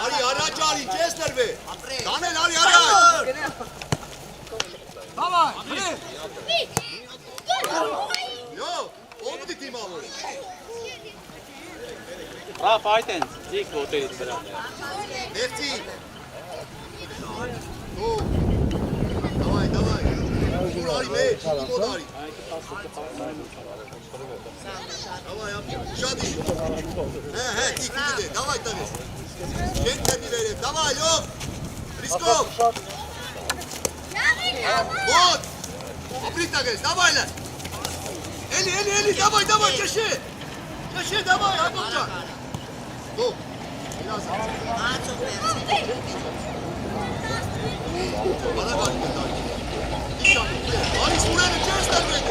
Արի առաջ չես տրվի։ Դանել արի առաջ։ Давай, Yo, ով դի դիմավոր։ Ռաֆ այդեն, ձիք ոտերից վրան է։ Ներցի։ Դու։ Давай։ Դու արի մեջ, դու արի։ Давай, շատի։ Հե, դիքու դե, давай տանես։ Կենտերի վերև, давай, լով։ Ռիսկով։ Вот! Обритагես, давай լա։ Էլի, давай, ճաշե, давай, ադոջա։ Դու, իրազ։ Բարավար կտարի։ Իշամ, արիս ուրանը չես տարվեք։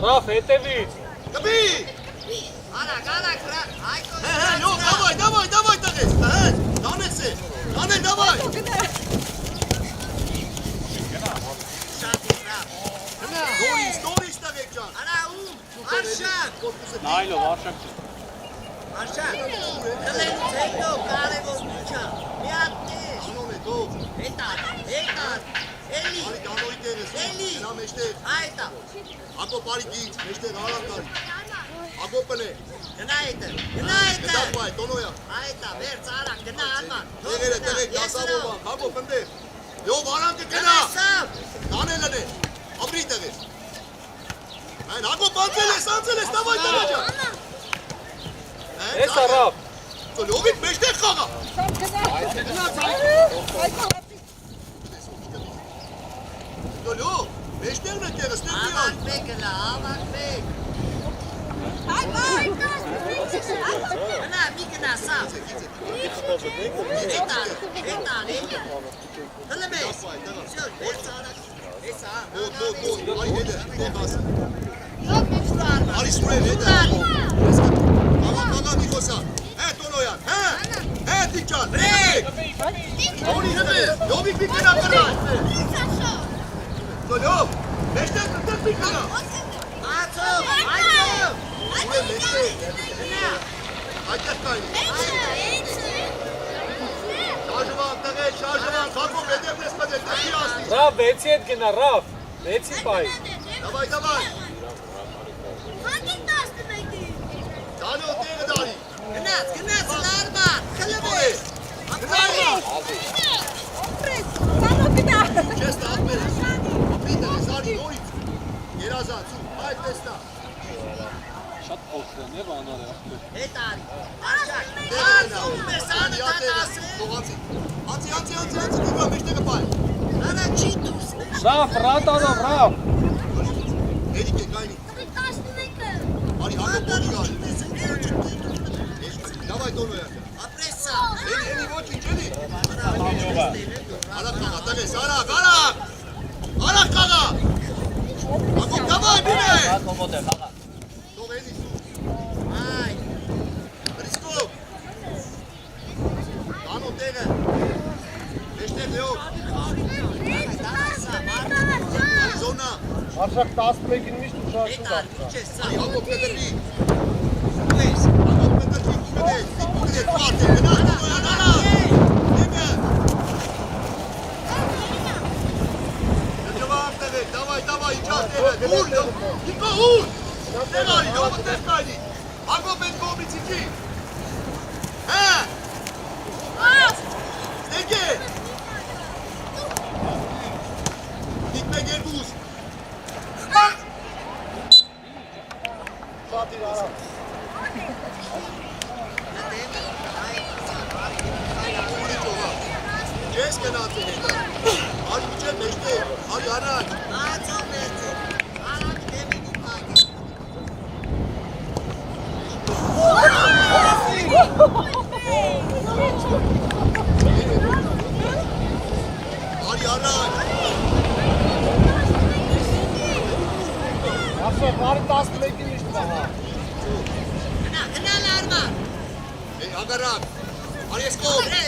Ռաֆ, հետևից։ Գբի։ Արագ, այգո։ Լով, давай տղես, դանես է, դանել, давай։ Նորից տղեք ջան։ Արա ում, Արշակ։ Նայլով, արշակ չի։ Արշակ, կլենուց հետո կարևոր միջա, մի հատ տես։ Անոն է, դով։ Հետար, էլի, Արի դանոյի տեղես, նա մեջտեղ։ այտա, Ագոպ արի գից, մեջտեղ հարան կարի։ Ագոպն է։ գնա հետը, Գդակ բայ, տոնոյա։ այտա, վերց արակ, գնա անման։ Տեղերը, դասավորվան, Ագոպ ընդեղ։ Լով արանքը կնա։ Դանելն է, ապրի տեղես։ Այն Ագոպ անցել ես, давай տղա ջան։ Էս առավ։ Լովիտ մեջտեղ խաղա։ Լով, մեջտեղն է տեղը, ստեղ մի Ավակ մեկը, ավակ մեկ։ Գնա, մի գնա, սավ։ Հետար, էլի։ Հլմես, всё, վերց արակ, ես ա։ Արի հետը, տեղ ասը։ Յոպ, Արի սուրել հետը։ Կաղա Նիկոսա, տոնոյան, դիքջան, Նորից տեղ, լովիկ մի կնա կրա։ Լով, մեջտեղ մի կնա։ Ացով, Այդտեղ կային։ Շարժվան, տղեր, խաղում, հետև ես մտել, տղի ասնի։ Ռաֆ, 6-ի հետ գնա, Ռաֆ, 6-ի պայի։ Давай։ Դանո տեղը դարի։ գնաց, լարման, խլվես։ Չես տաղբեր ես։ Պիտը ես արի նորից։ Երազացու, այդ տեսնա։ Շատ փոխրեն է բանալ է աղբեր։ Հետարի, արշակ, արզում ես անը տանասը։ Անցի, դիվա մեջտեղը պայ։ Արա չի դուս։ Ռաֆ, ռատանով, Ռաֆ։ Էրիկ է կայնի։ Արի հագոպ բոնի գարի։ Давай տոնոյա։ Ապրեսա։ Էլի ոչինչ, էլի։ Արակ կաղա, տղես, արակ։ Արակ կաղա։ Ագոպ, давай, բիմե։ Թող էլի սու։ Այ, Ռիսկով։ Դանո տեղը։ Մեջտեղ լեով։ դասա, մարդ։ Զոնա։ Արշակ 11-ին միշտ ուշացում Հետար, ինչ ես սա։ Ագոպ կտրվի։ Ուես։ Ագոպ կտրվի, կուտես, կուտես, պարդ է, գնա, տոնոյան, արա։ Դիմը։ Նջվար տղեք, давай, իջար տեղը, ուր, Նիկո, ուր։ Տեղ արի, լովը տեղ կայնի։ Ագոպ են կողմից իջի։ Ստեղ է։ Դիկմեկ երկուս։ Շատ իր արավ։ Ես գնացել եմ։ Արի միջև մեջտեղ, արի առաջ։ Ացո մեջտեղ։ Արագ դեմին ուտակ։ Արի առաջ։ Ասա, բարի 11-ին իշտ բաղա։ Գնա լարմա։ Ագարակ։ Արի ես կով։ Վրե,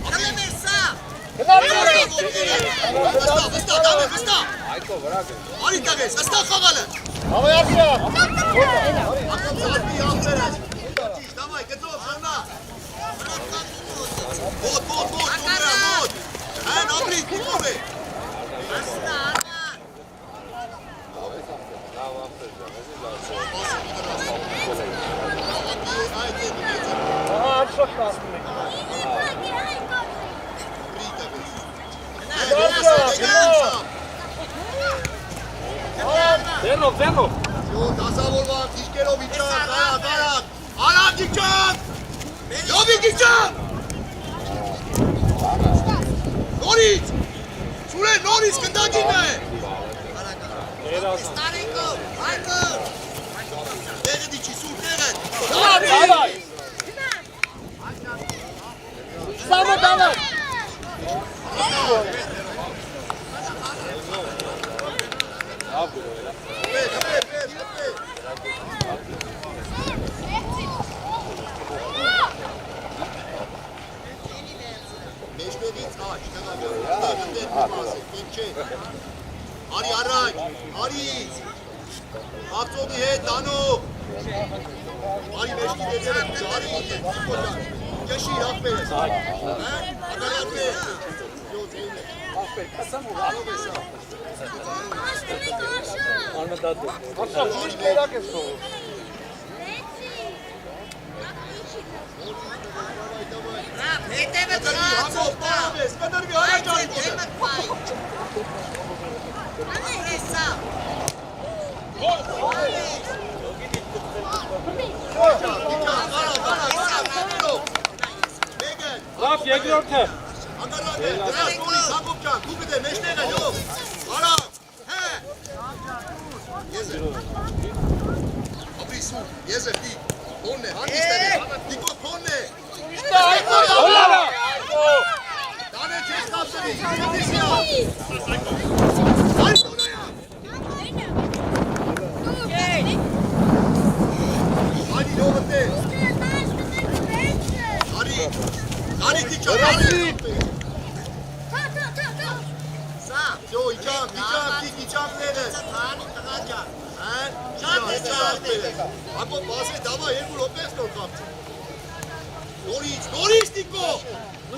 հլը մեր սա։ Վստա, դավեր, վստա։ Այդո վրա գր։ Արի տագես, վստա խաղալը։ Հավայացիա։ Ակամ զարդի աղբերս։ Ճիշտ, դավայ, գծով, շարնա։ Մոտ, ումրա, մոտ։ Հեն ապրիտ, կուտով է։ Ասնա, արման։ Ահա արշախ 11։ Վերնով։ Դասավորվան, դիշկերով իջան, արագ, արագ իջան, լովիկ իջան, նորից, սուրե նորից կնդագին է, Ստարենկով, Հայկով։ տեղը դիչի, սուր տեղը, Davay. Samo davay. Մեջտեղից աչ, արի առաջ, արի, աղծողի հետ, դանով, արի մեջտի դեզերը, արի, կեշի, աղբեր ես, ագարյատ է, յոց էին է, Asla hiç merak etme oğlum. Հետևը կդրվի, հակով, բարով ես, կդրվի, առաջ արի կոդը, Հեսա։ Raf երկրորդը։ ագարյատ է, դրաս նորից, հակով ճան, կու գտե, մեջտեղ է, յով, արավ, հե, եզր, ապրի սուր, եզր, դի, կոնն է, հանդիստ է, դիկով կոնն է, Օլարա։ դան է չես կապսրի, չետիսյա, արի տոնոյա, արի յովըտ է, արի դիչա, արի, Սա։ Yo, իջամ, իջամ տեղը, Ծանի տղաջան։ հեն, իջամ տեղը, ակով բասե, դավա, երկու ռոպես նոր կապցի, նորից, տիկո,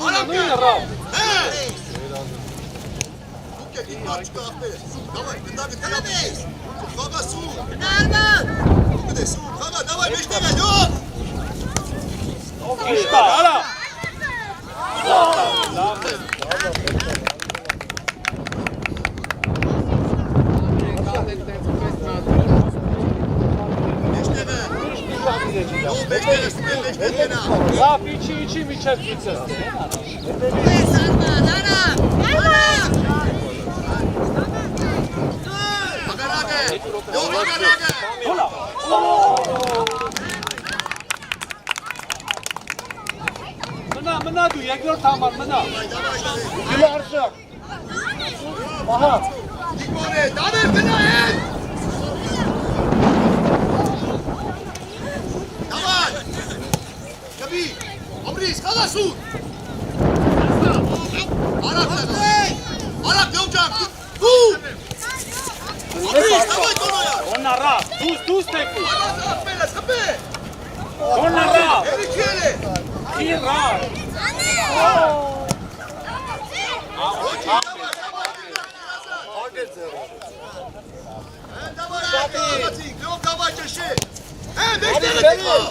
արապ է, հեն, դուք եք իմ արջկա աղբեր ես, սուր, դավայ, գնդագը տրապ ես, խաղա սուր, Նարման։ դուք գտե սուր, խաղա, դավայ, մեջտեղ է, յով, İşte ara. մեջտեղ է, յով, մեջտեղ է, սուր, մեջտեղ է նա, Raf içi miçetlice. Սարման, արագ։ ագարակ է, յով, ագարակ է, Ola. Mına du երկրորդ համար մնա։ Գնա արշակ։ Ահա։ դիկոն է, դավեր գնա են, դավայ, կբի, ամրիս, խաղա սուր, արապ տեղը, արապ յով ճան, կու, ամրիս, դավայ տոնոյա, Ona Raf. Tuz tekli. արած աղբեր ես, հպե, Ona Raf. հերի քել է, Bir Raf.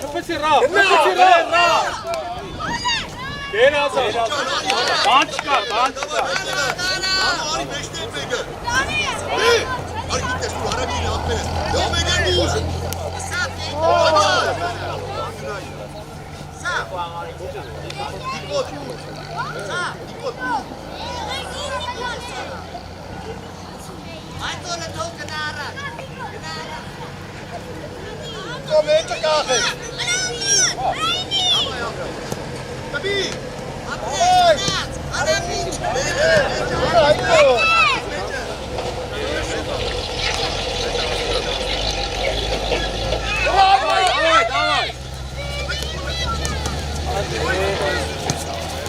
Kıpısı Raf. Kıpısı Raf. Gel azar. Ban çıkar. Արի գիտես դու արագին աղբեր ես, յով եկել դուզ, Kom, eentje kagen. Tabi.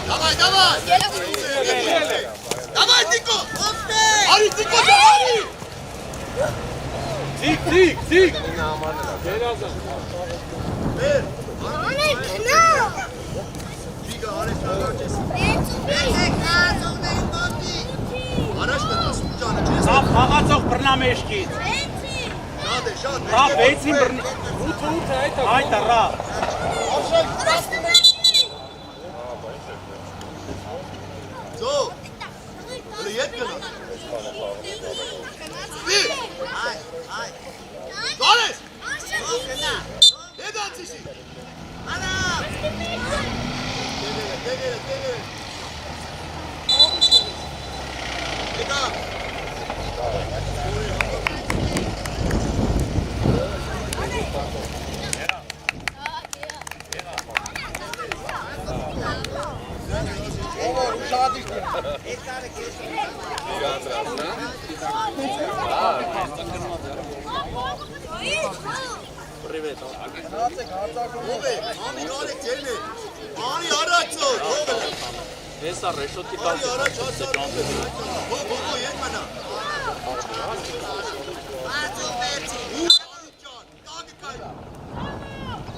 Давай, давай! Давай, Тико! Ари, Тико, Ари! Zik. Gel Azam. Ver! Liga, Ares Araçla nasıl uçağını çeyiz? Saf խաղացող բռնամեշկից։ Şade, şade! Ռա վեցին բռնի։ Այդ ռա։ Zo! Öyle yetkın. Bir! Ares! Ne dansışı? Tegele. Ega! Ove, mami gale gelme. Ani araç o. Hesa reşotki Ani araç hasar. Bu yetmena.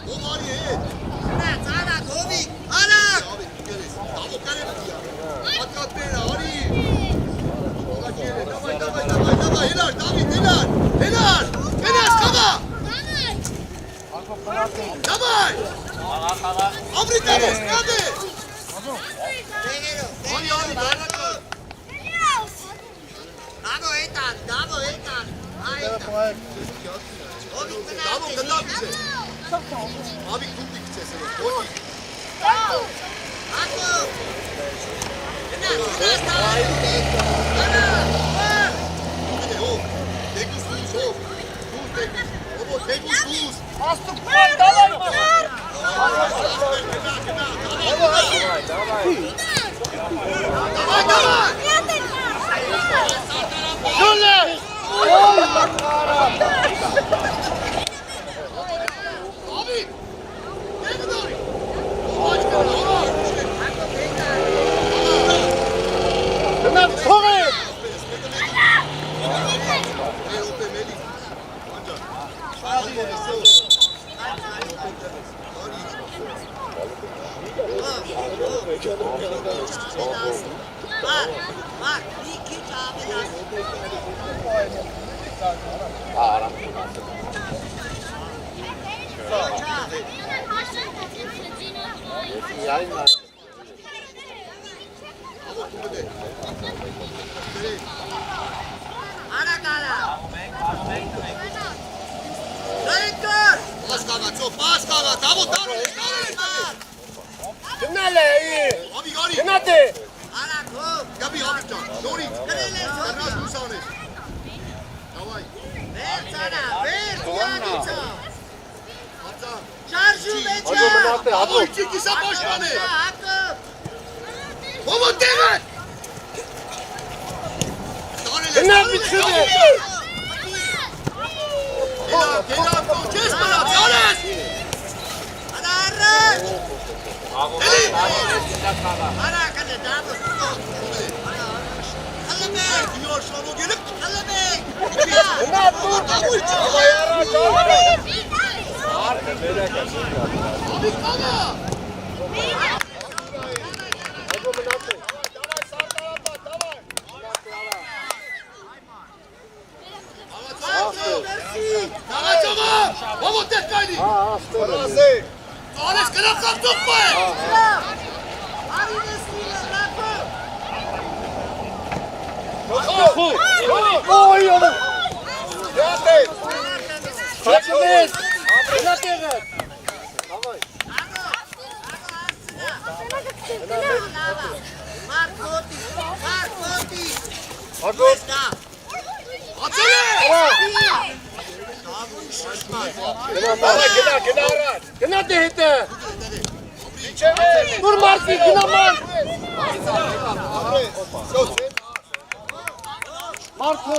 O var ya. Abi geliz. Abo kalem diyor. Akat beni Ari. Ola gele. Davay. Helal David helal. Helal kaba. Davay. Amerika'nız hadi. Ani dayanaklar. Davo kadar bize. Abi kumdik sesini. Koy. Paskaga, Davo, Gabi Hamilton, Nori, Ternas Musanes. Davay. Davo iki kısa başkanı. Baba Demet. Ne biçimde? Gel, kesme lan, Ares. Elim. Diyor şu an o gelip. Ne dur? Ama yara çağır. Abi kana. Давай, Тома! Vamos ter kaydı. Ares kadar kalktık mı? Oy oğlum. Geldi. Kaçınız. Ne diyorsun? Tamam. Marcoti. Açılın. Գնա առաջ։ Գնա դե հետը։ Դուր մարսի, գնա մարս։ Մարդո։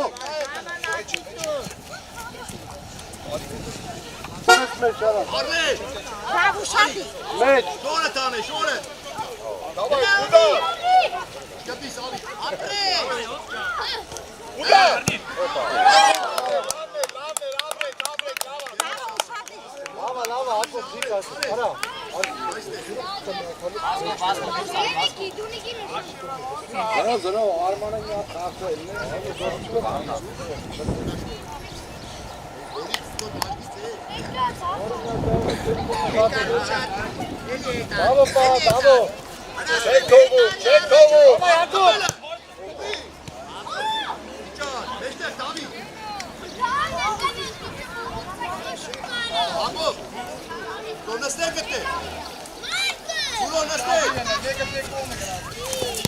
Արմեն։ Մեջ։ Շորը տանը, շորը։ Դավայ, ուդա։ Շկապիս, ալի։ Ապրեն։ Ուդա։ Լավա, ակո զիկաս, արա։ Զրո, արմանը մի հատ ախել է։ Bravo, bravo. Check Togo.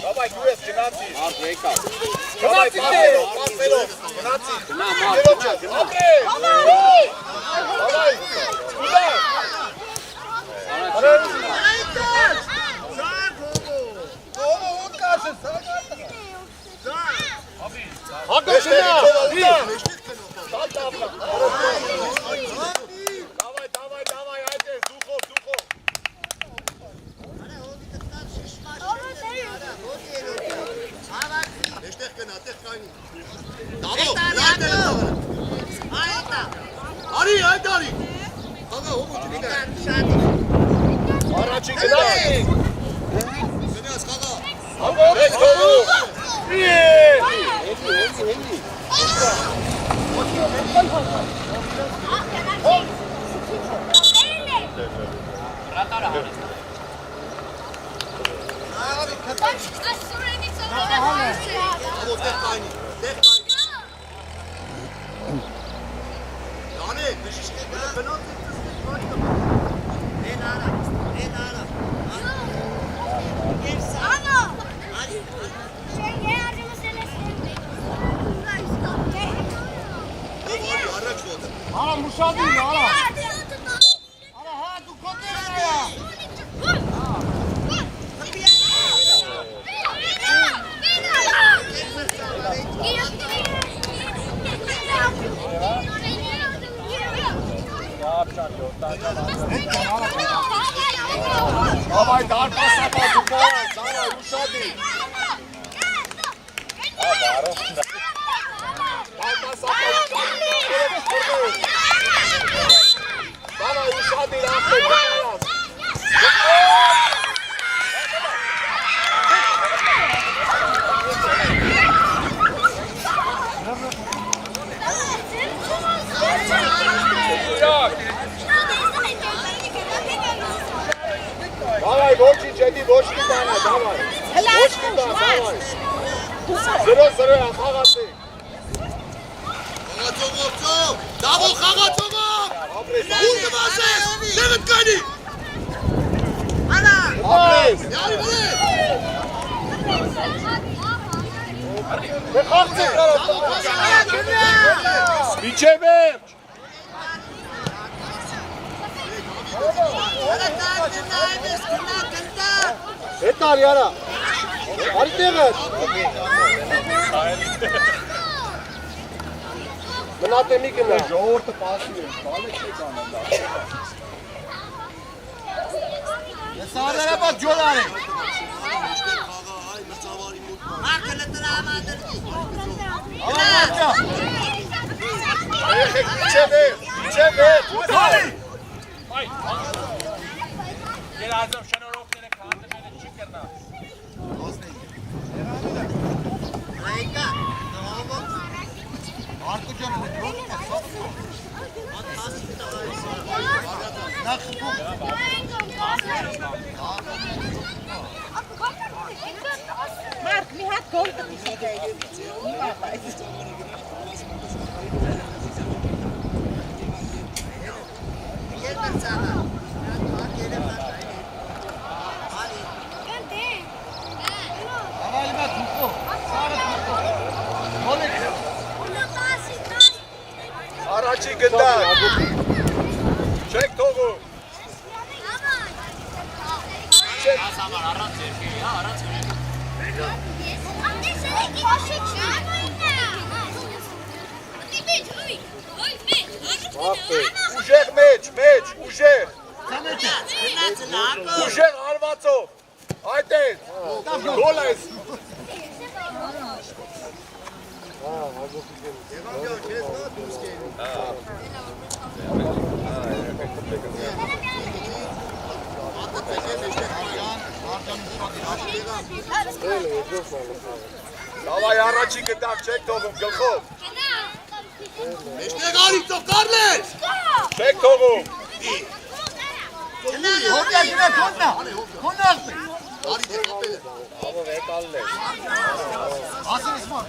Давай, Юрец, генаци. Генаци, Марсело, генаци. Давай, куда? Давай, айде, сухо. Eştek gene, ateş kaynıyor. Davo, nerede? Ari. Kanka, o mucu bir de. Araçı gene. Geniaz kanka. Let's go. Bravo, tek kaynıyor. Yani, penaltı. Hala Musa değil hala. Hala tu kontera ya. Давай, дар паса по дубой. Hala Musa değil. Давай, ушади, лапте, генерал. Давай, бочи, чеди, бочки дана, давай. Бочки дана, давай. Зеро, ахагати. Խաղացողով, դավո խաղացողով, ուր գվասես, դեղդ կանի, ապրես, յարի վլես, խաղցեք, միչև վերջ, հետ արի արա, արի տեղը, Մնատ է մի գնա։ Ժողորդը պասի է, բալեք չեք անանդա։ Ես արդարապատ ջոլ արեք։ Մարկը լտրա համադրվի։ Ավամարջա։ Երեխեք միչև է։ Դալի։ Երազում շնորհողները քանդները չի կրնա։ Այկա, նողոմ։ Արկո ջան, Mark, mi hat Gold Առաջի գտակ։ Չեք թողում։ Ուժեղ մեջ, ուժեղ։ Ուժեղ արվածով։ Այդ է։ Գոլ ես։ Davay առաջի գտակ չեք թողում գլխով։ Մեջտեղ արի ծով Կարլես։ Չեք թողում։ Արի դե կապել է։ Աբո վեկալն է։ Ասես մա,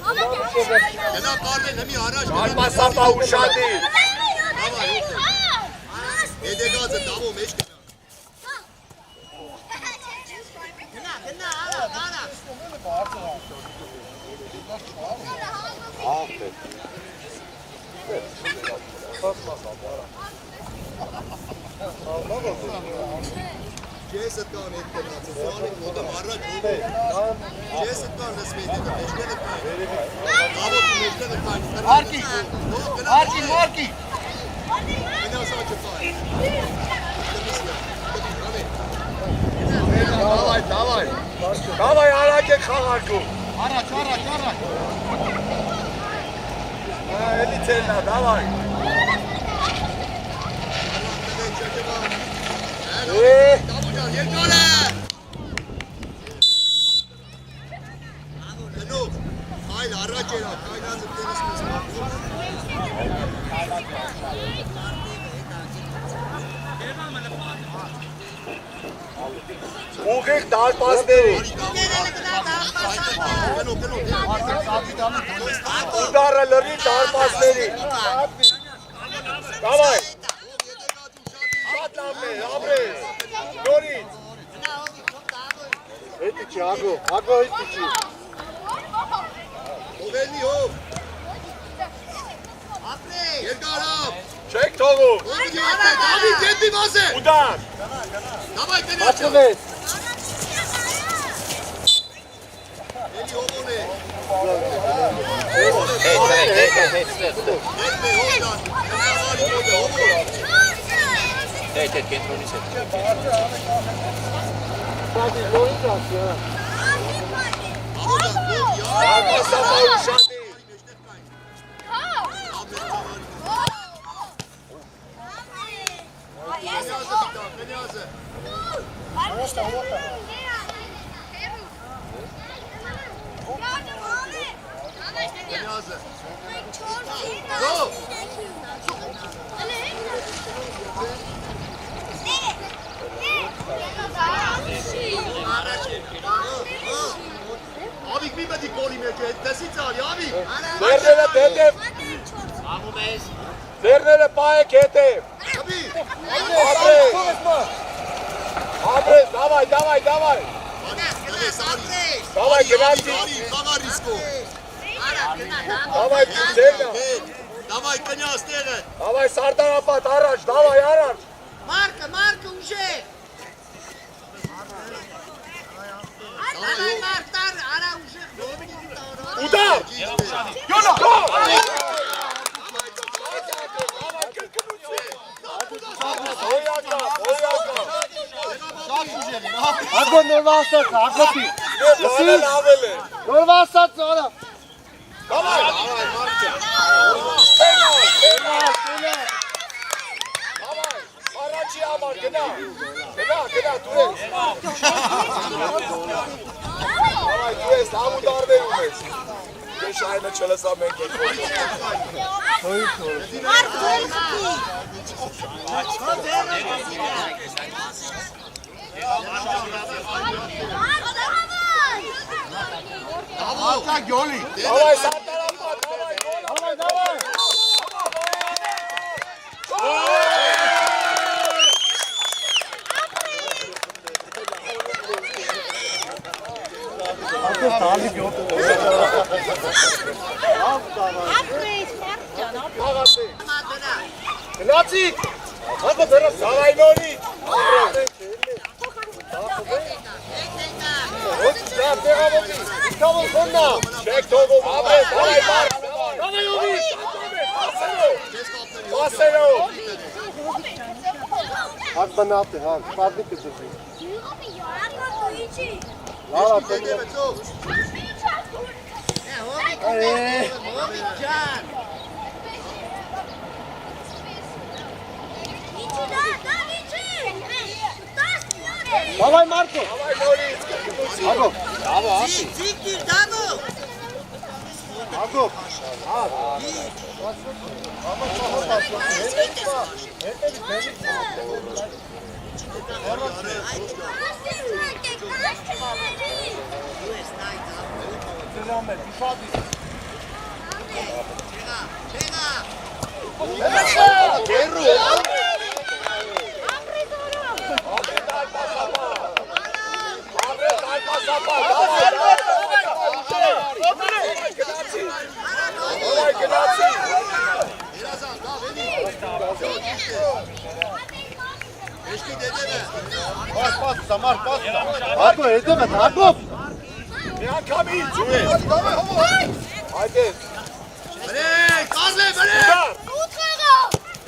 Գնա Կարլեն հմի առաջ Արմասապա ուշադի Եդեգածը տավո մեջ գնա Ջեսը կան էդ կնացը, զոհանի կոտը մարրակ հոդը Ջեսը կան լսվեյդը, մեջները կան Աղոտ մեջները կան Հարկի, հարկի Գնաս աչը կան Davay արակ եք խաղարկում Առաջ Էլի ծելնա, davay Դամուջան, երկար է Գնով, այլ առաջ երա, կայնազը տենս մեզ Ուղիղ դարպասների Ուդարը լրի դարպասների Davay Շատ լավ է, ապրես Նորից Հետի չի, ագո հետի չի Հովելի հով Երկարավ Չեք թողում Դավիթ ետնի վազ է Ուդար Davay կնյաչը Էլի հովոն է Հետ հովդան Կնյավարի հոդը հովոն Հետ կենտրոնից հետ Արմասապա ուշադի Կնյազը Կնյազը Գո Ավիկ մի պետի կոլի մեջ է, տեսի ծալի, ավիկ Ձերները դետև Ձերները պայեք հետև Ապրես, davay Davay գնացի Խաղար իսկո Davay ձերնա Davay կնյաս տեղը Davay սարդարապատ առաջ, davay առաջ Մարկը ուժե Մարտար արա ուժե Ուդար Յոնա Ագո նորվասած, ագոպի Նորվասած արա Davay Առաջի համար գնա դու ես համու դարվերում ես Ես շայնը չլսա մենք եք Ալկա գոլի։ Давай, Սարտարապա, давай։ Գնացիք։ Հապա դեռ Սարայնորի։ Ոչ դա տեղավորի։ Կամոն խոննա։ Չեք թողում, ապրես, давай բար։ Давай ովի։ Պասերով։ Հակ բնապ է, հակ, պարդիկը ձգի։ Լավա, Դեդևը ծով։ Давай, Մարկո։ Հակո։ Ձիկիր դամո։ Հակո։ Հակո, հետև է, հակով։ Միան կամից։ Այդես։ Բրեք, կարլե, բրեք։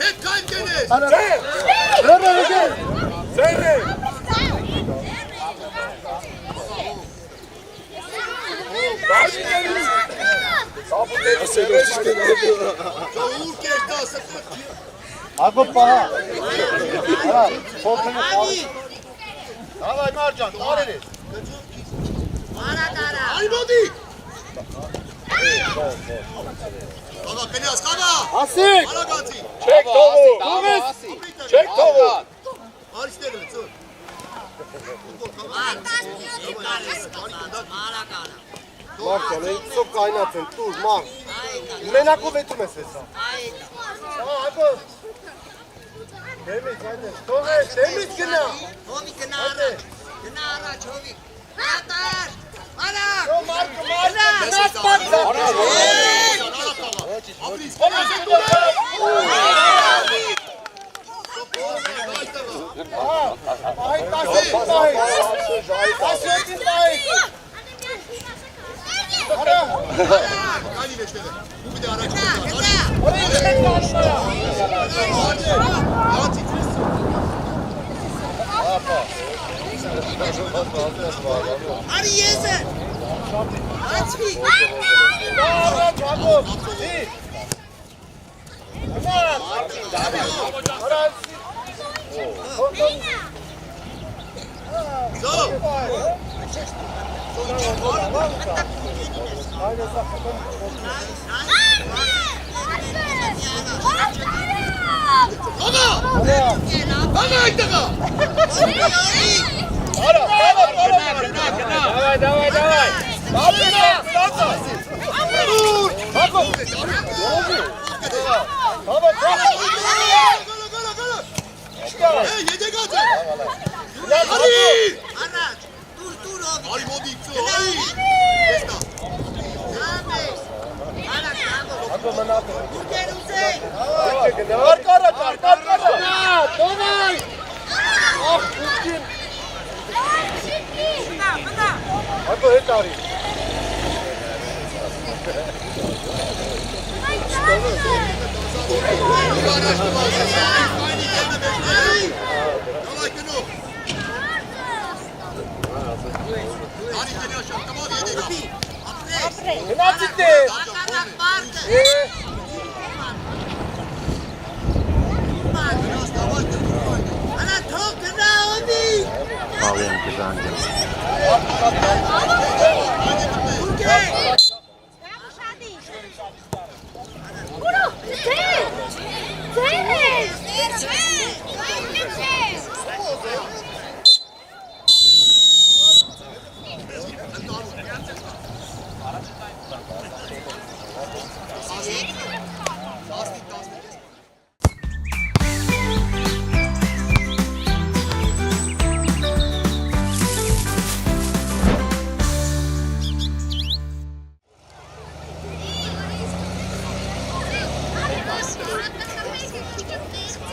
Հետ կայն կենես։ Ձերը եկել։ Ձերը։ Ուր կերտա, սպրտ։ Հակո պահա։ Հա, փոքրն է պահի։ Davay Marcan, ağır et. Maradara. Almodi. Kaka, Kenias, kaka. Asik. Aragati. Çek tovu. Çek tovu. Al istedim, dur. Marcan, çok kaynatın, dur, mar. Menako betmez hesap. Hadi. Temiz, hadi. Toğuz, temiz günah. Hovik gınara. Gınara çovik. Atar. Ana. Marco, nasıl patla? Hadi yesin. Açık. Давай. Yedek atın. Hadi. Araç. Dur oğlum. Hadi Modikçu, hadi. Hacı bana atın. Gel Hüseyin. Arkara. Donay. Ah, Putin. Hacı hiç arayın. Давай, кино. Hadi geliyor şartlama, yedek at. Ne çıktı? Bakarak vardı. Ana çok gına oldu. Bağlayan kazandı.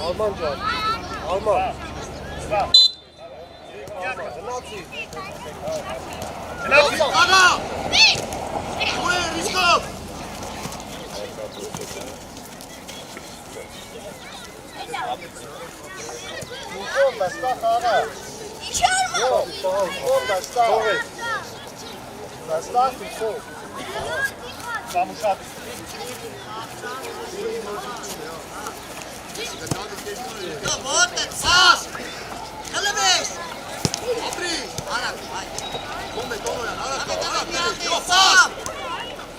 Alman can. Alman. Kaga! Buraya Rizkov! Telefon da sta Kaga. Yok, telefon da sta. Da sta telefon. Geworden, Saas! Kalabees! Abri! Arab, vai! Kom met Donoyan, Arab, Arab, Arab, Yo, pas!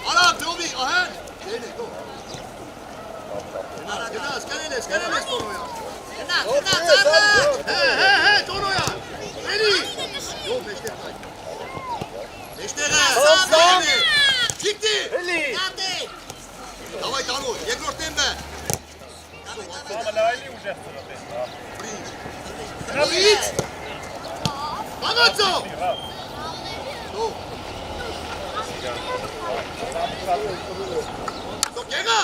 Arab, Dobi, ahen! Dene, go! Skeneles, Donoyan! Kena, Tarık! He, Donoyan! Beni! Yo, Meştekay! Meştekay! Sağ! Çıktı! Eli. Hadi! Давай, Dano, Yegor Tembe! Brit! Bagaco! Go! To biega!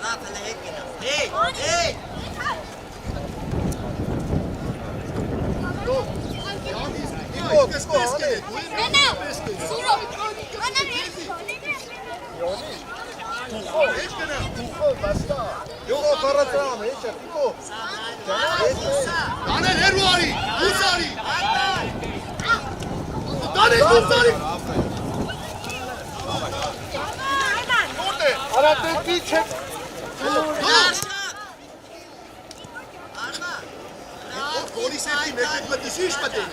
Rafael Hekena. Hey! Hey! Yok o karatram hiç yok. Daniel Hervari! Musari! Daniel Musari! Aratın bir çek. Goli seti meşet met die is meteen.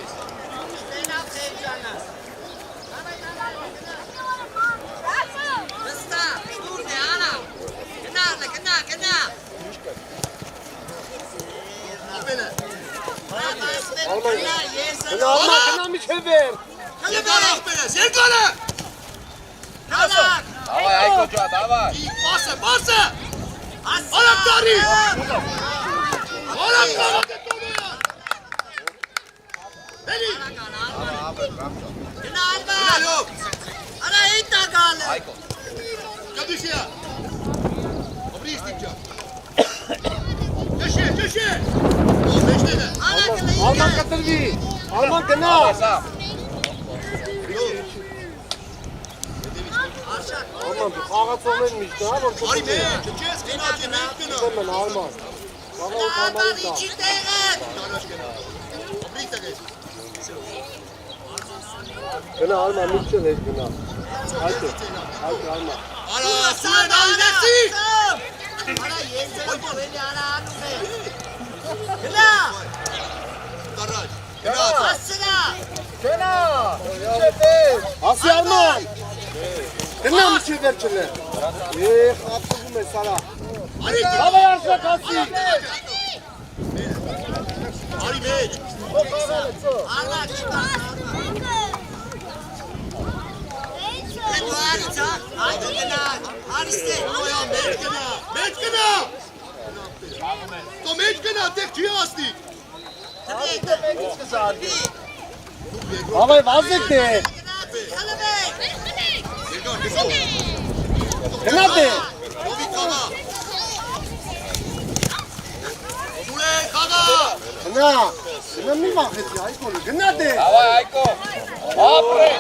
Alman bir şey ver. Zergana! Давай, Айко, давай. Pase, pase! Anahtarı! Anahtarı! Beni! Beni yok! Kadışya! Abri istikçe! Köşe! O beşte de! Alman katır bir. Alman kena. Alman bir kağıt sormaymış ne yapalım? Ari me! Köşes kena cemek kena! Ben Alman. Bana o kalmayı da. Abri de geç! Kena Alman mitçe ver kena. Haydi. Haydi Alman. Ara! Suya davinesi! Garaj! Kena! Kena. Asya Alman. Kena mı şey ver çene? Attı bu mesela. Ari! Hava yarışa kalsın. Ari me! O kağıt sor. Donoyan Meçkena! Meçkena! To Meçkena tek çiyasti! Hava vazgeçti. Zergan, gezo! Kena de. Dobi kaga! Sule kaga! Kena. Kena mi vakit ya? Kena de. Давай, Айко. Апре.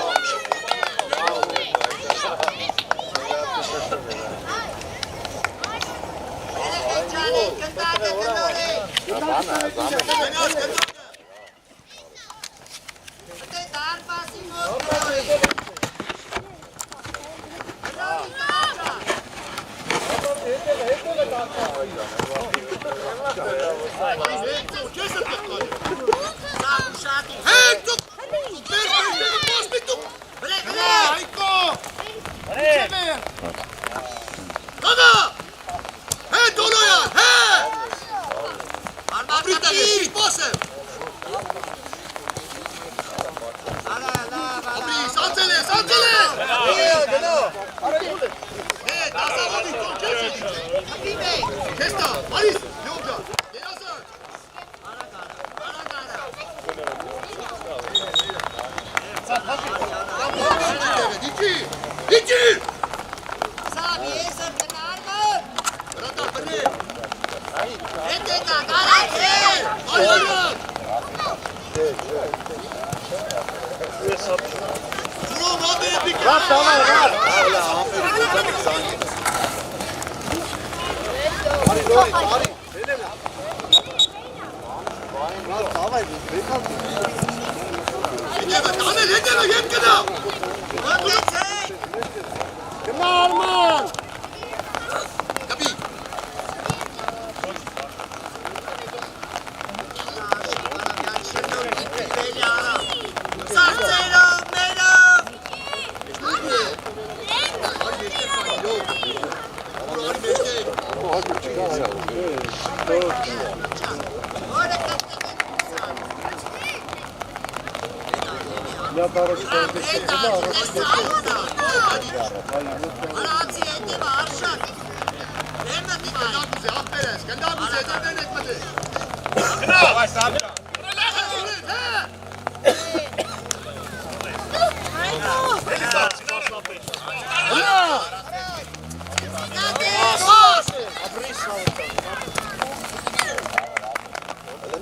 Abrita, que se pose! Abi! İki! Sabi, eser kenarda. Rata beni! Eteka, garanti. Ayarın! Şurum abi bir Raf tamam Raf. Hala aferin. Tabii sanki. Hadi Roy, hadi. Öyle mi? Raf tamam. Edeme, Ahmet edeme, yem kadar! Kına Arman. Tabii.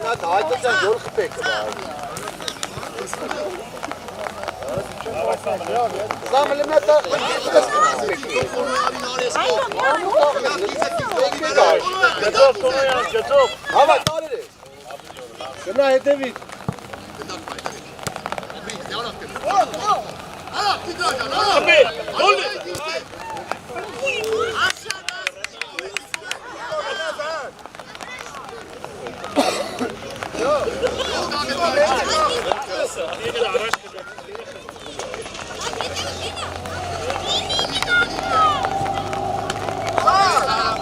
Hadi haydi sen yol kıpek. Zaman limita. Hava tarih. Kına hedevi.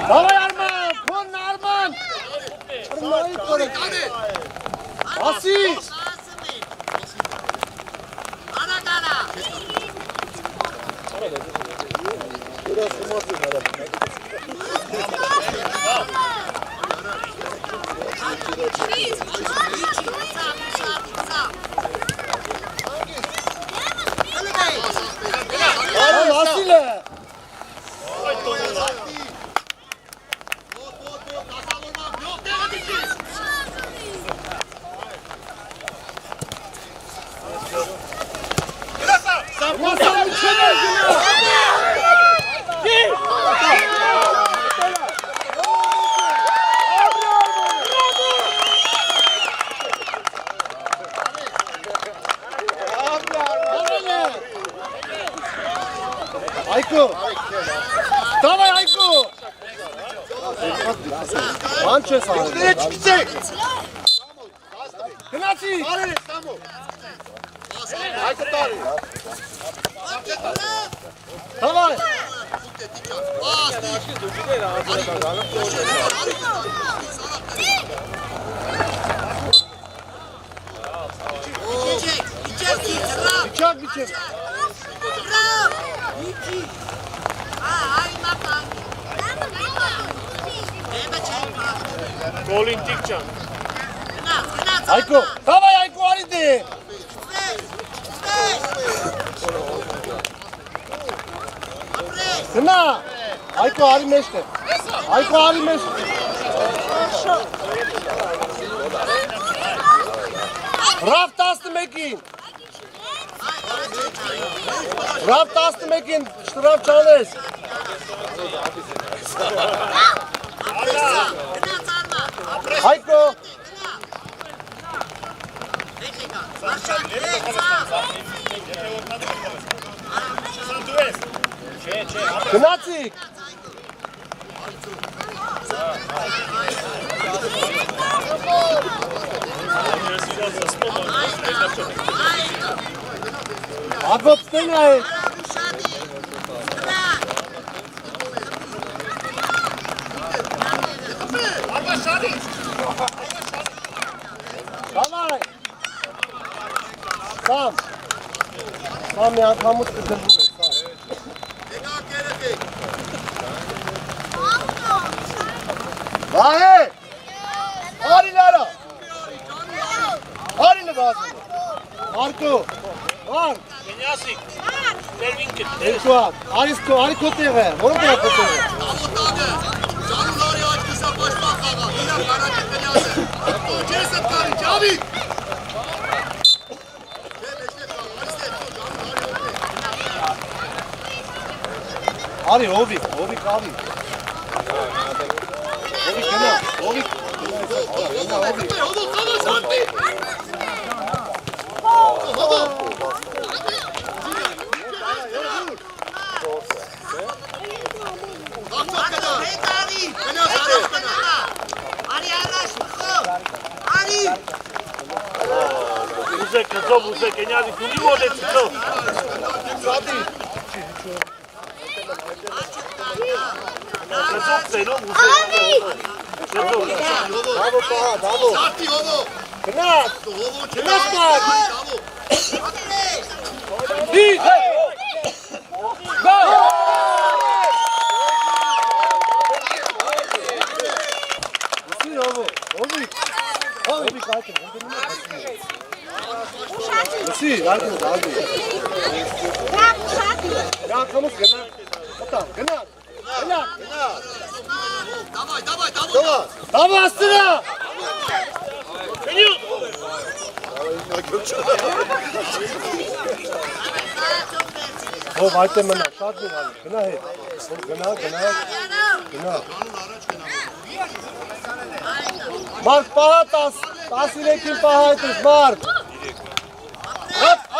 Davay Arman. Kon Arman. Arman koru. Asi. Asile. Masal mükemmel günah. Gel. Ayko. Davay Ayko. Manço sağ. Nereye çıkacak? Kınaçı. Ayko tarih. Davay. Bıçak bıçak. Golin Tikcan. Ayko. Davay Ayko hadi. Kına. Ayko hadi meşte. Ayko hadi meşte. Raf tastı mekin. Raf tastı mekin. Ştraf çalış. Ayko. Kınaçık. Agop stenaj. Давай. Сам. Сам я кому скажу. Vahe! Harilara! Harine basın! Marco! Var! Կենյասիկ, Պերվինկը, Երկու հատ, արի քո տեղը, որը տեղը քո տեղը։ Աղոտագը, Ժանուլարի աչքիսա պաշտպան խաղա, իրակ առաջի կնյազը, դու չես ըտ կարի, ճավիկ։ Արի, հովիկ, արի։ Հովիկ, ուզե կծով, ուզե կենյասիկ, ունի մոտ է ծծով։ Կծով ծենով, ուզե կծով։ Դավո։ Սարտի հովո, Գնաց, հովո գնաց չնա, բար։ դավո։ Լսի, դալի։ Դա կամուս գնա։ Գնա։ Դավայ, դավայ, դավո։ Դավո աստրա։ Ով այդ է մնա, շատ մի հալի, գնա հետ, գնա։ Մարդ պահա 13-ին պահա այդ ես, մարդ։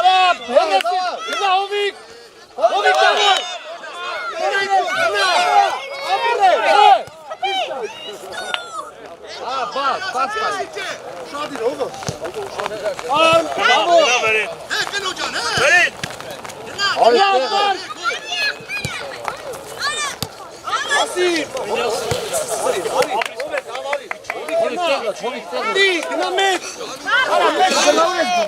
Արապ, հենեսի, գնա հովիկ, դավոր։ Գնա, բաս կայ։ Շադիր, հովը։ Դավոր։ Հե, կնոջան, հե։ Վերին, Արի, ասի։ Գնա մեծ։ Արա մեծ գնա ես դու։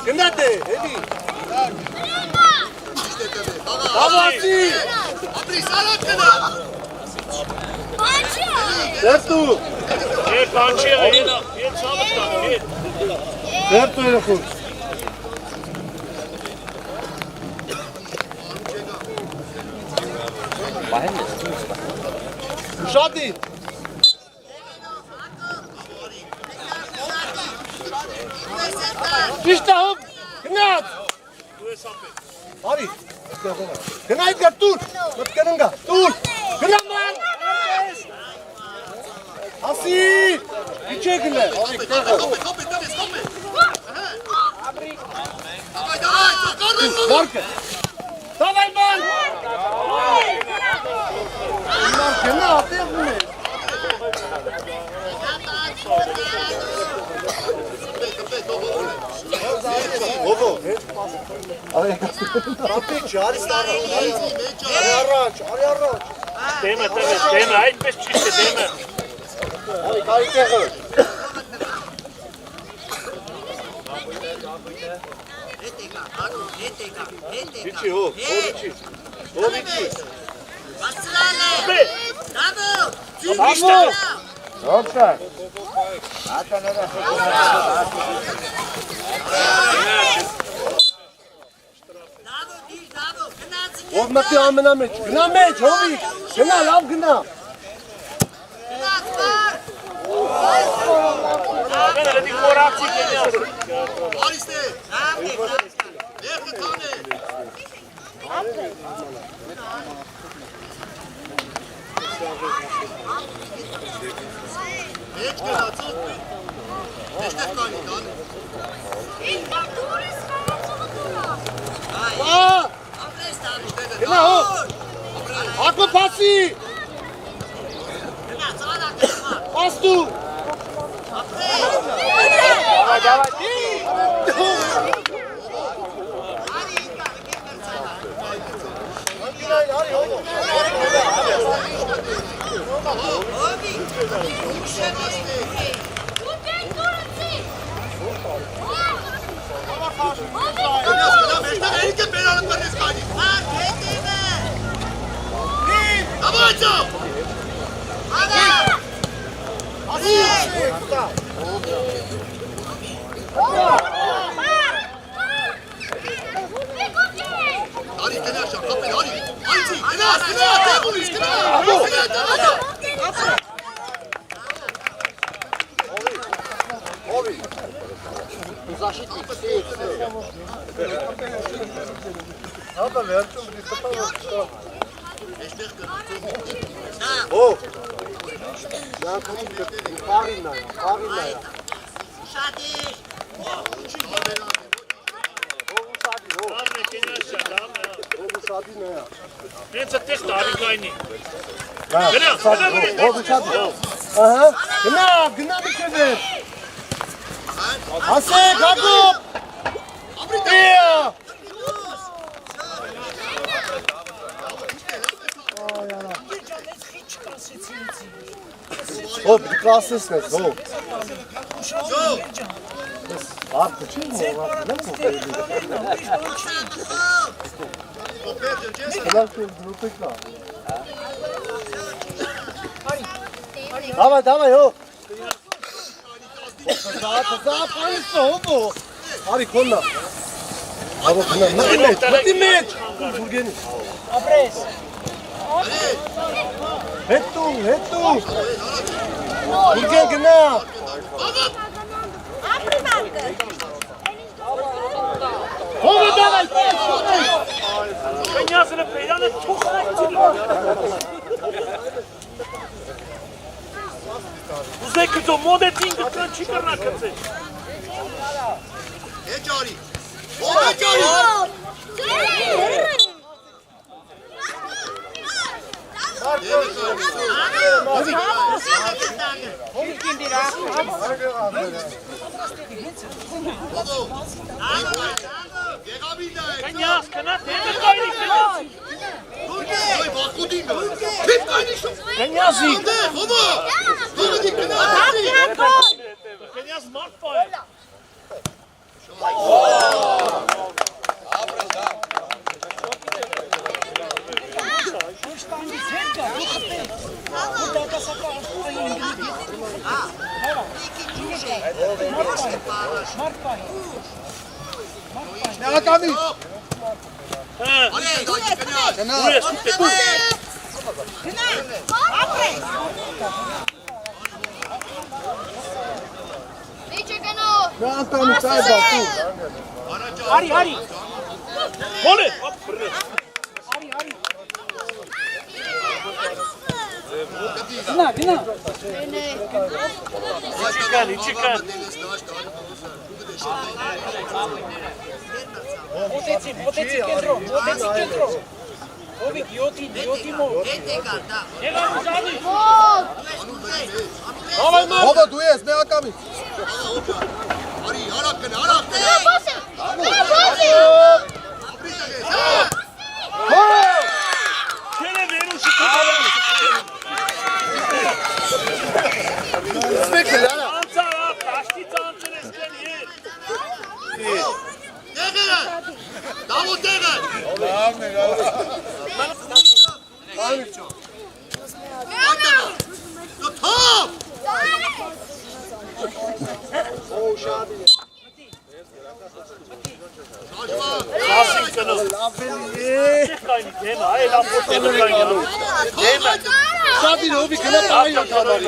Գնա դե, էլի։ Դավասի։ Ապրիս արած կնա։ Դերտու։ Եվ բանչի եղենա, եվ ծավը տանը, եվ։ Դերտու երխուր։ Շատի։ Ճիշտ ահով, գնաց։ Դու ես ապետ։ Արի, գնա իդ գար, տուր, մտկերնգա, տուր, գնա ման, ասի, իչ է գնե, Խոպե, տանես, խոպե։ Դավայ, ծոկարն եմ։ վարկը, դավայ ման, գնա, ատեղում է, Դեմը, այդպես ճիշտ է դեմը։ Իչի հով, հովիչի, հովիչի, հովշա, ով մտի ամենամեջ, գնա մեջ, հովիկ, գնա, լավ գնա, Ամեն ըդի կորակցի կենյաս։ Արիստ է։ Երկը տան է։ Մեջ գնացով։ Մեջտեղ կանի, տան է։ գնա հով, ակո պասի, պաստու, Մեջտեղ էինք է բերանը կրնես կանի։ Հապա վերջում դիստապա։ Մեջտեղ կնոց։ Ո՞։ Նա քարին նայ։ Շատիշ։ Սադի նայ։ Հենց այդտեղ տարիքայինի։ Ահա, գնա մի քեզ։ Ասեք, Հակոբ։ Ապրիտիա։ Հոբ, կլասիսն ես, հոբ։ Արդը չի մողացն, եմ մողացն։ Давай, հո։ Զապանիսը, հոբո։ Արի, քոննա։ Աբո, քնա, մտի մեջ։ Զուրգենի։ Ապրես։ Հետու։ Զուրգեն գնա։ Հովը դավայ, Կնյասը պեյանը Ուզեք քո մոդետին գտան չի կռնա կծել։ Էջարի։ Կնյաս, կնա, դեպը կայնի, Կնյասի։ կնյաս մարդ պա է։ Նեղակամի։ Արի։ Հոլե։ Գնա։ Իչիկան։ Մոտեցի, կենտրո։ Հովիկ, յոտի մոտ։ Եղան ուզանի։ Հովը դու ես, նեղակամի։ Արի, հարակ կնա։ Չեն է վերու շիկի։ Սպեկել, արա։ Անցարա, տաշտի ծանցել ես կեն ետ։ Տեղերը, դավո տեղը։ Թով։ Ասին կնով։ Չեք կայնի, դեմը, այլ ամբոտ դեմը կայնի։ Սադին հովի կնա տարի յոթամարի։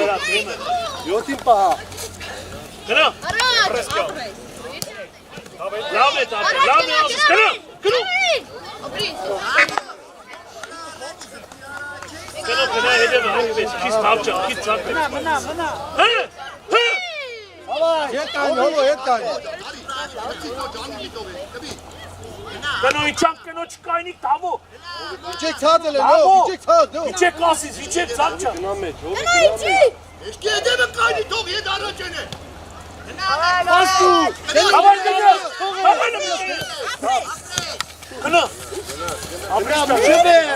Յոթին պահա։ Գնա։ Լավ է ասես, գնա։ Գնա հետևը, հայկվես, քիզ թավջան, քիզ ծակվես։ Մնա։ Հետ կանի, հովը հետ կանի։ Գնոյի չանք կնոչ կայնի տավո։ Իչեք ծածել է, իչեք ծած, դու։ Իչեք ասիս, իչեք ծակջան։ Եսկի հետևը կայնի թող ետ առաջ են է։ Պաստու։ Հավայ գնա։ Գնա։ Ապրիստա, չվեր։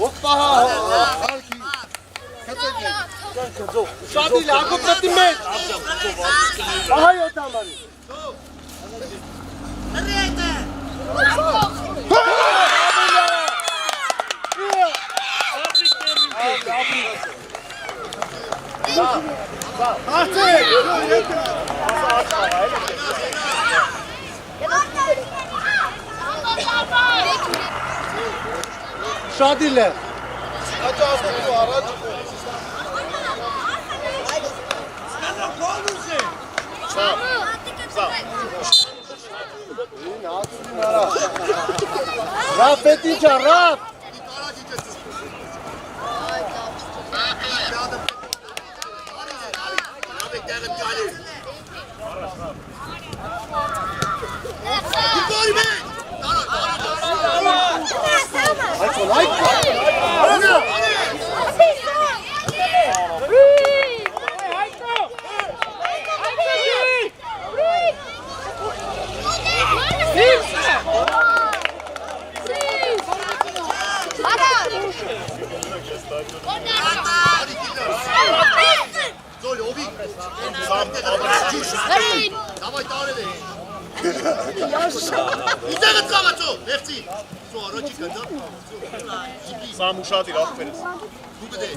Ով պահա, հալքի։ Սադիլ, ակոպ նտի մեջ։ Ահա յոթամարի։ Շադիլ է։ Աճաստու առաջ։ Ռաֆ էդ ինչա, Ռաֆ։ Давай, տարել է։ Ուզեղը ծաղացո, մեղցի։ Սո առաջի կնդա։ Սամ ուշադիր աղբերս։ Դու գդե։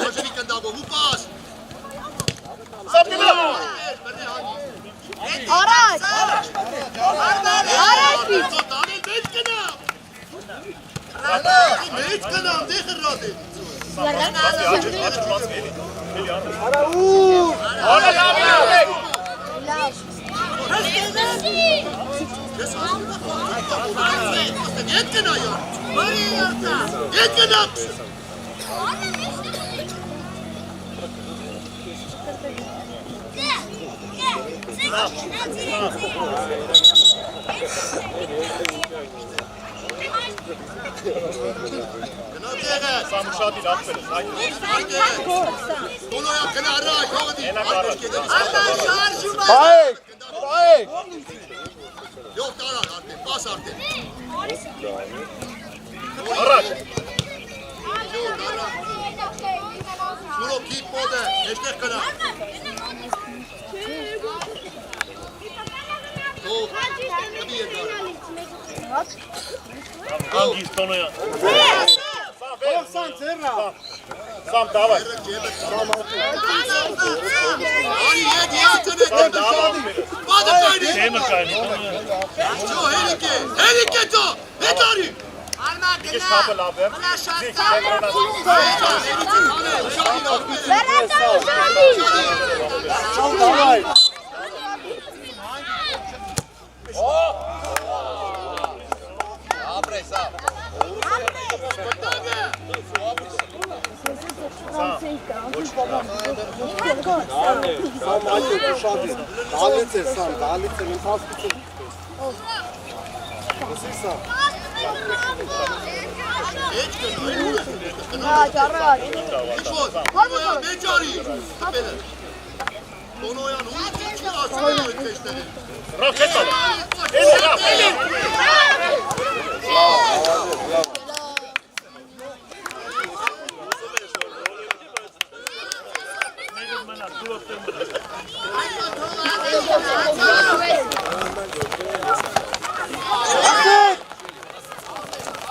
Աջրի կնդագով ու պաս։ Սամ գնա։ Առաջ։ Առաջ պի։ Սո տարել մեծ գնա։ Մեծ գնա, դե խրատ է։ Արա ուր։ Արա լավ։ Ես Ետ գնա յար։ Բարի յարտա։ Ետ գնա։ Գնա դեղը։ Սամ ուշադիր աղբերս։ Բոլոյա գնա առաջ, հողդի։ Բայեք, բայեք։ Յող տարան արդեն, պաս արդեն։ Առաջ։ Յող տարան։ Սուրոք կիպ մոդ է, եշտեղ կնա։ Յող, կդի է տարան։ Հանգիստ տոնոյան։ Սամ ծերնա։ Սամ դավայ։ Արի ետ յատն է կնդա։ Բադը կայնի։ Թեմը կայնի։ Չո, հերիք է ծո, հետ արի։ Արմա Ես գնա։ հապը լավ եմ։ Վլա շատ Վերադա ուժալի։ Չալ դավայ։ Սամ այդը ուշադիր։ Դալից է սամ, դալից է ընթացքություն։ Ոսի սամ։ Առաջ, առաջ։ Իչոտ, Բոլոյան մեջ արի։ Բոլոյան ու չի ասում է այդ քեշտերը։ Ռաֆ հետ ալը։ Էլի ռաֆ, էլի։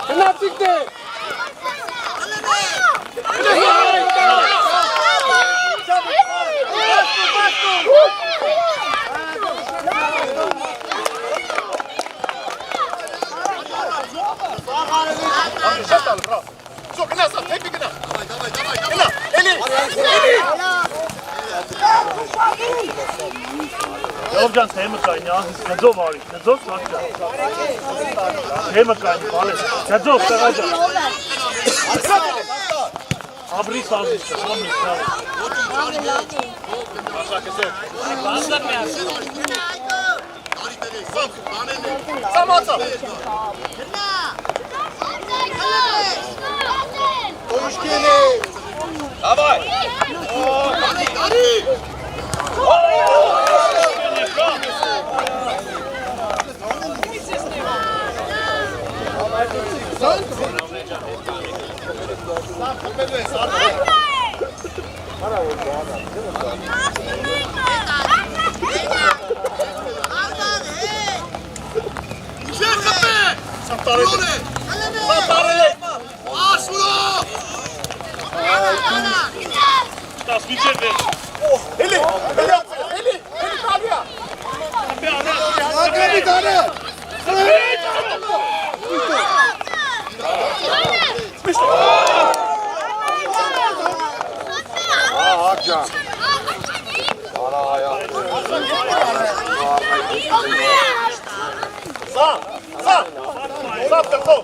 Հնացիկ դե։ Շատ ալ, ռաֆ։ Սո գնա սա, թեպի գնա։ Давай. Գնա, էլի։ Ջան, թեմը կայնի, նձով արի, նձով սակջան։ Թեմը կայնի, բալես, նձով տեղաջան։ Աբրի սազիս, ամիս, նավ։ Սամացա։ Օշկենի։ Դավայ։ Արի։ Սա տխով։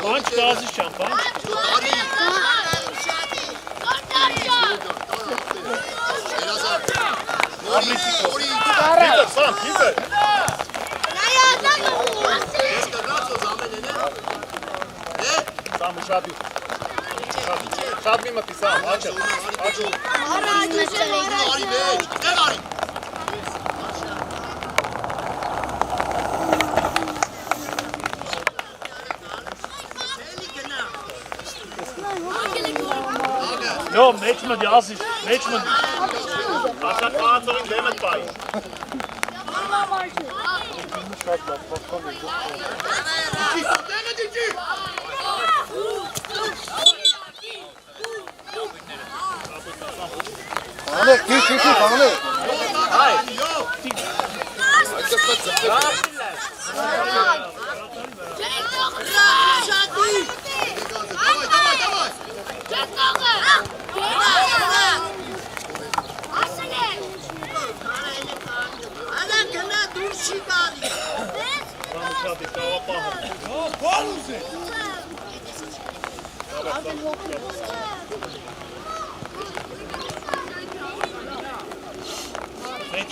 Բանչ կազի չան, բանչ։ Շատ մի մտի սամ, աչը։ Yo, մեջ մդ յասի, մեջ մդ։ Ասա կացորին դեմդ բայ։ Շատ լավ, փոխում եմ։ Բանը, քիչ, բանը։ Հայ։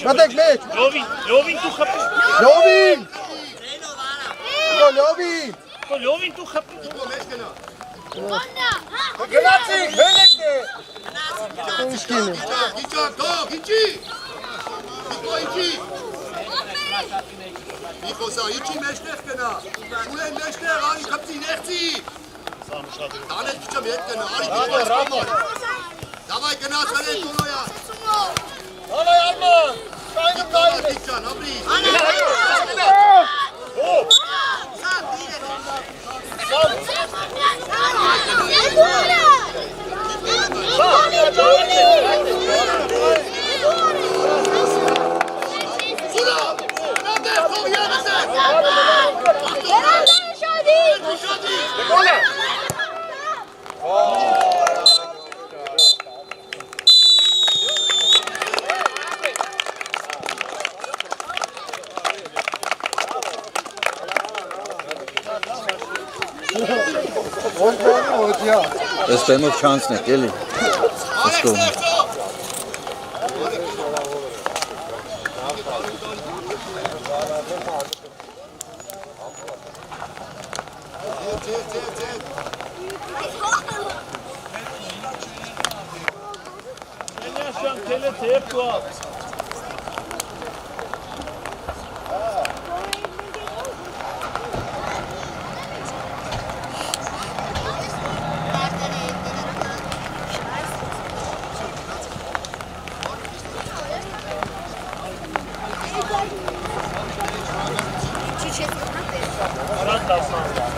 Մտեք մեջ։ Լովին դու խփի։ Լովին։ Լովին։ Լովին դու խփի։ Գնացինք, հենեք է։ Նիկո սա, իչի մեջտեղ կնա, ուրեն մեջտեղ, արի կպցի, ներցի։ Տանել քիչը մետ կնա, արի դիպայց։ Դավայ գնաց հրեն տունոյա։ Անայ Արման, կայնը կայնը։ Քիչան, ապրի։ Ես բեմով չանցնեք, էլի։ Hele tep var. Aran da